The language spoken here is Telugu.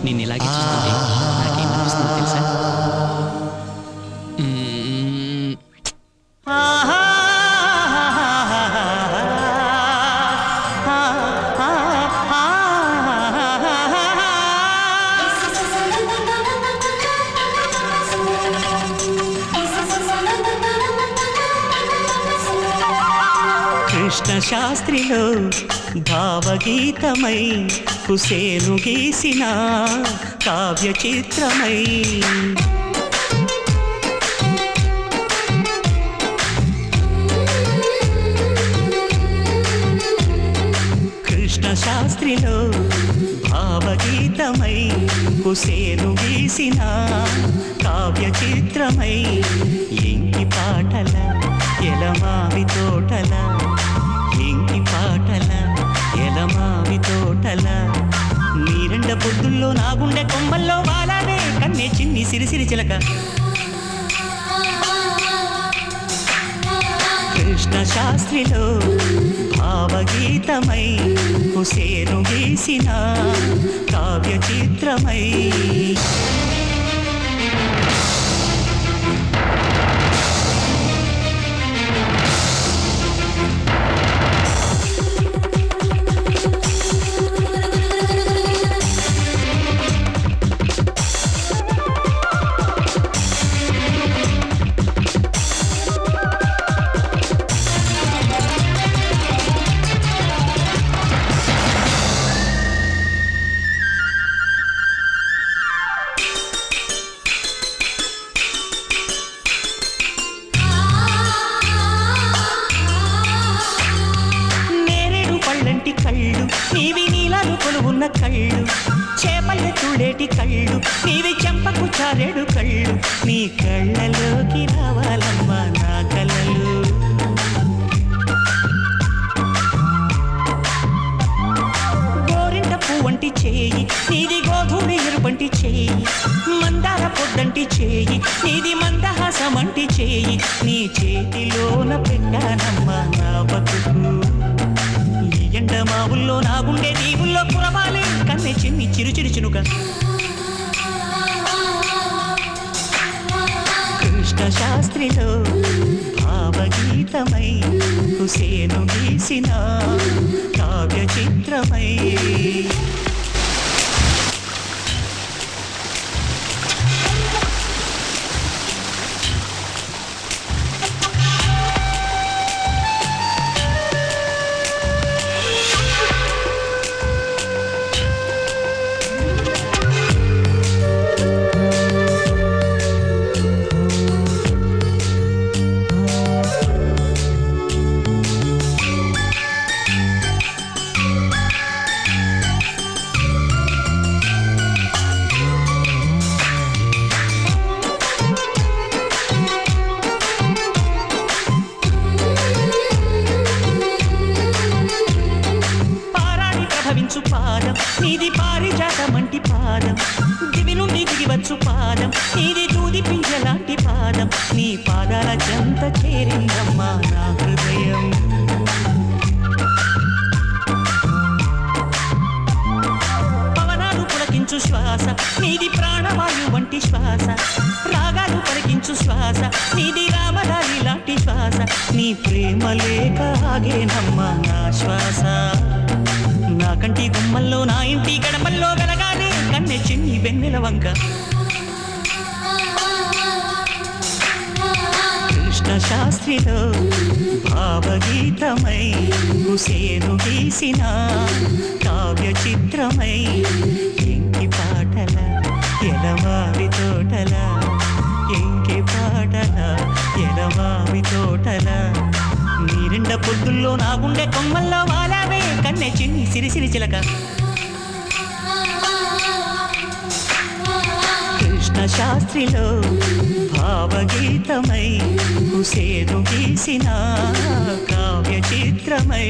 నిన్నిలాగే చూస్తుంటే నాకేమనిపిస్తుందో తెలుసా? కృష్ణ శాస్త్రిలో భావగీతమై కుసేను గీసిన కావ్య చిత్రమై కృష్ణ శాస్త్రిలో భావగీతమై కుసేను గీసిన కావ్య చిత్రమై ఇంకి పాటల ఎలమావి తోటల ఇంకి పాటల ఎలమావి తోటల నీరెండ పొద్దుల్లో నా గుండె కొమ్మల్లో వాలానే కన్నే చిన్ని సిరిసిరి చిలక కృష్ణ శాస్త్రిలో భావగీతమై కుసేను గీసిన కావ్య చిత్రమై కళ్ళు నీవి నీలాలు కొలువున్న కళ్ళు చేపల తుడేటి కళ్ళు నీవి చెంపకు చారెడు కళ్ళు నీ కళ్ళలోకి రావాలమ్మా నా కలలు గోరింట పువ్వంటి చేయి నీది గోధుడి ఎరుపంటి చేయి మందార పొద్దంటి చేయి నీది మందహాసమంటి చేయి నీ చేతిలోన పెట్టానమ్మా నా బతుకు ఎండ మావుల్లో నా గుండె దీవుల్లో కురవాలి కన్నె చిన్ని చిరుచిరు చినుక కృష్ణ శాస్త్రిలో భావగీతమై కుసేను గీసిన కావ్య చిత్రమై పాదం నీది పారిజాతమంటి పాదం దివి నుండి దిగివచ్చు పాదం నీది దూది పింజలాంటి పాదం నీ పాదాల చెంత చేరిందమ్మా నా హృదయం పవనాలు పులకించు శ్వాస నీది ప్రాణవాయు వంటి శ్వాస రాగాలు పలికించు శ్వాస నీది రామరాజి లాంటి శ్వాస నీ ప్రేమ లేక ఆగేనమ్మా నా శ్వాస నా కంటి గుమ్మల్లో నా ఇంటి గడపల్లో వెలగాలి కన్నె చిన్ని వెన్నెల వంక కృష్ణ శాస్త్రిలో భావగీతమై కుసేను గీసిన కావ్య చిత్రమై ఇంకి పాటల ఎలమావి తోటల ఇంకి పాటల ఎలమావి తోటల నీరెండ పొద్దుల్లో నా గుండె కొమ్మల్లో వాలావే కన్నె చిన్ని సిరిసిరి చిలక కృష్ణ శాస్త్రిలో భావగీతమై కుసేను గీసిన కావ్య చిత్రమై